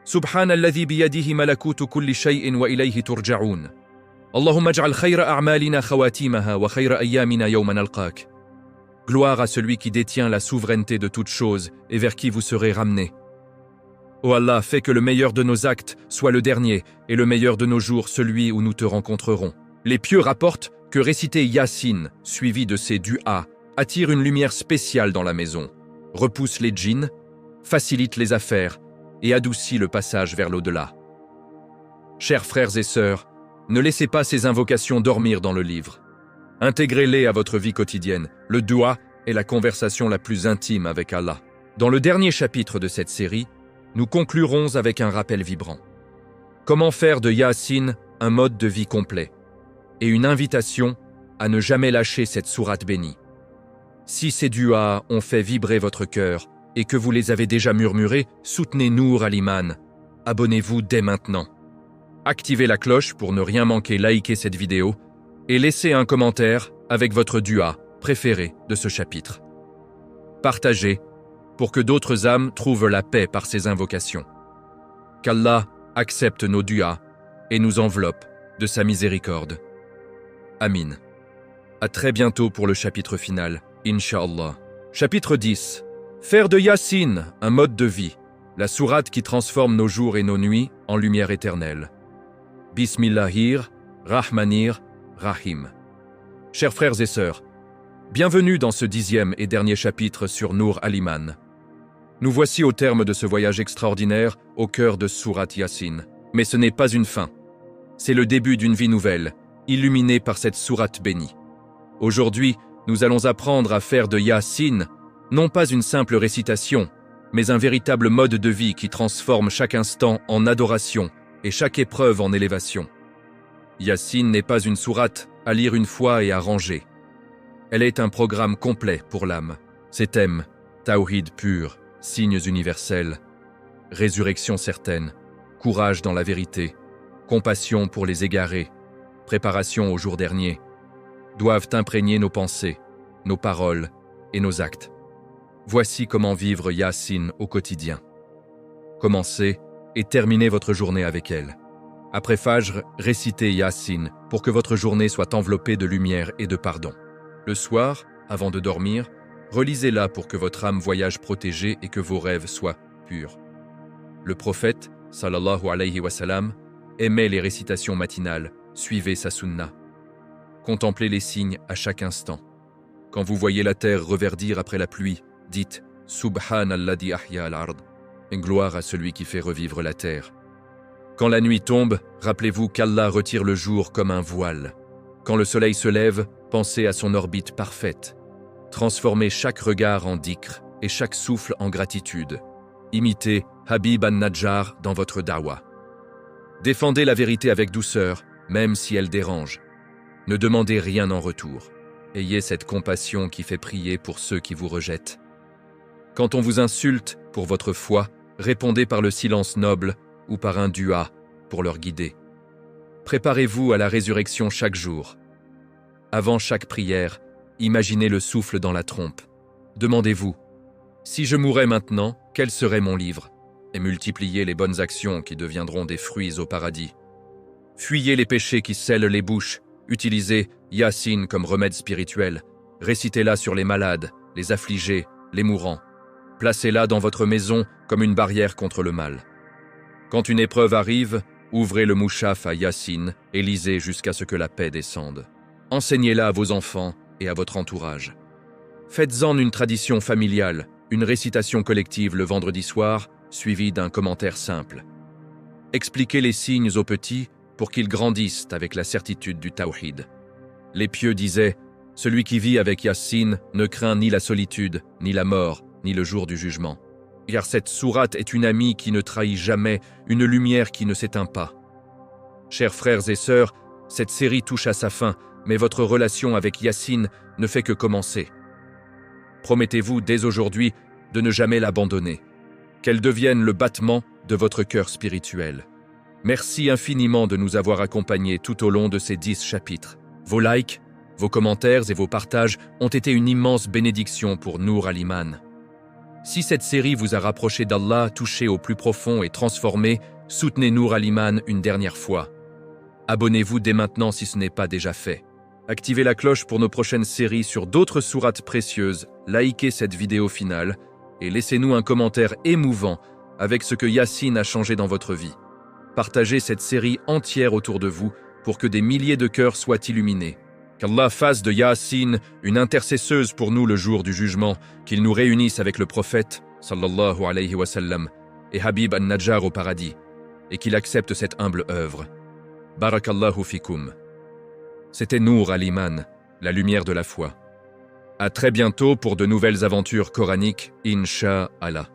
Subhanalladhi biyadihi malakutu kulli shay'in wa ilayhi turja'un. Allahumma ij'al khayra a'malina khawatimaha wa khayra ayyamina yawma nalqak. Gloire à celui qui détient la souveraineté de toutes choses et vers qui vous serez ramenés. Ô Allah, fais que le meilleur de nos actes soit le dernier et le meilleur de nos jours celui où nous te rencontrerons. Les pieux rapportent que réciter Yassine, suivi de ces du'as, attire une lumière spéciale dans la maison, repousse les djinns, facilite les affaires et adoucit le passage vers l'au-delà. Chers frères et sœurs, ne laissez pas ces invocations dormir dans le livre. Intégrez-les à votre vie quotidienne. Le doua est la conversation la plus intime avec Allah. Dans le dernier chapitre de cette série, nous conclurons avec un rappel vibrant. Comment faire de Yassine un mode de vie complet et une invitation à ne jamais lâcher cette sourate bénie. Si ces duas ont fait vibrer votre cœur et que vous les avez déjà murmurés, soutenez Nour al-Iman. Abonnez-vous dès maintenant. Activez la cloche pour ne rien manquer, likez cette vidéo et laissez un commentaire avec votre dua préféré de ce chapitre. Partagez pour que d'autres âmes trouvent la paix par ces invocations. Qu'Allah accepte nos duas et nous enveloppe de sa miséricorde. Amin. À très bientôt pour le chapitre final, Inch'Allah. Chapitre 10. Faire de Yassine un mode de vie, la sourate qui transforme nos jours et nos nuits en lumière éternelle. Bismillahir, Rahmanir, Rahim. Chers frères et sœurs, bienvenue dans ce 10e et dernier chapitre sur Nour al-Iman. Nous voici au terme de ce voyage extraordinaire au cœur de Sourate Yassine. Mais ce n'est pas une fin. C'est le début d'une vie nouvelle, illuminée par cette sourate bénie. Aujourd'hui, nous allons apprendre à faire de Yassine non pas une simple récitation, mais un véritable mode de vie qui transforme chaque instant en adoration et chaque épreuve en élévation. Yassine n'est pas une sourate à lire une fois et à ranger. Elle est un programme complet pour l'âme. Ses thèmes, tawhid pur, signes universels, résurrection certaine, courage dans la vérité, compassion pour les égarés, préparation au jour dernier, doivent imprégner nos pensées, nos paroles et nos actes. Voici comment vivre Yassine au quotidien. Commencez et terminez votre journée avec elle. Après Fajr, récitez Yassine pour que votre journée soit enveloppée de lumière et de pardon. Le soir, avant de dormir, relisez-la pour que votre âme voyage protégée et que vos rêves soient purs. Le prophète, sallallahu alayhi wa sallam, aimait les récitations matinales, suivez sa sunna. Contemplez les signes à chaque instant. Quand vous voyez la terre reverdir après la pluie, dites « Subhanalladhi ahya al-ard » et gloire à celui qui fait revivre la terre. Quand la nuit tombe, rappelez-vous qu'Allah retire le jour comme un voile. Quand le soleil se lève, pensez à son orbite parfaite. Transformez chaque regard en dhikr et chaque souffle en gratitude. Imitez Habib an-Najjar dans votre dawa. Défendez la vérité avec douceur, même si elle dérange. Ne demandez rien en retour. Ayez cette compassion qui fait prier pour ceux qui vous rejettent. Quand on vous insulte pour votre foi, répondez par le silence noble ou par un dua pour leur guider. Préparez-vous à la résurrection chaque jour. Avant chaque prière, imaginez le souffle dans la trompe. Demandez-vous, si je mourais maintenant, quel serait mon livre? Et multipliez les bonnes actions qui deviendront des fruits au paradis. Fuyez les péchés qui scellent les bouches. Utilisez Yassine comme remède spirituel. Récitez-la sur les malades, les affligés, les mourants. Placez-la dans votre maison comme une barrière contre le mal. Quand une épreuve arrive, ouvrez le mouchaf à Yassine et lisez jusqu'à ce que la paix descende. Enseignez-la à vos enfants et à votre entourage. Faites-en une tradition familiale, une récitation collective le vendredi soir, suivie d'un commentaire simple. Expliquez les signes aux petits pour qu'ils grandissent avec la certitude du tawhid. Les pieux disaient « Celui qui vit avec Yassine ne craint ni la solitude, ni la mort, ni le jour du jugement. » Car cette sourate est une amie qui ne trahit jamais, une lumière qui ne s'éteint pas. Chers frères et sœurs, cette série touche à sa fin, mais votre relation avec Yassine ne fait que commencer. Promettez-vous dès aujourd'hui de ne jamais l'abandonner, qu'elle devienne le battement de votre cœur spirituel. Merci infiniment de nous avoir accompagnés tout au long de ces 10 chapitres. Vos likes, vos commentaires et vos partages ont été une immense bénédiction pour Nour al-Iman. Si cette série vous a rapproché d'Allah, touché au plus profond et transformé, soutenez Nour al-Iman une dernière fois. Abonnez-vous dès maintenant si ce n'est pas déjà fait. Activez la cloche pour nos prochaines séries sur d'autres sourates précieuses, likez cette vidéo finale et laissez-nous un commentaire émouvant avec ce que Yassine a changé dans votre vie. Partagez cette série entière autour de vous pour que des milliers de cœurs soient illuminés. Qu'Allah fasse de Yassine une intercesseuse pour nous le jour du jugement, qu'il nous réunisse avec le prophète, sallallahu alayhi wa sallam, et Habib an-Najjar au paradis, et qu'il accepte cette humble œuvre. Barakallahu fikum. C'était Nour al-Iman, la lumière de la foi. À très bientôt pour de nouvelles aventures coraniques, Inch'Allah.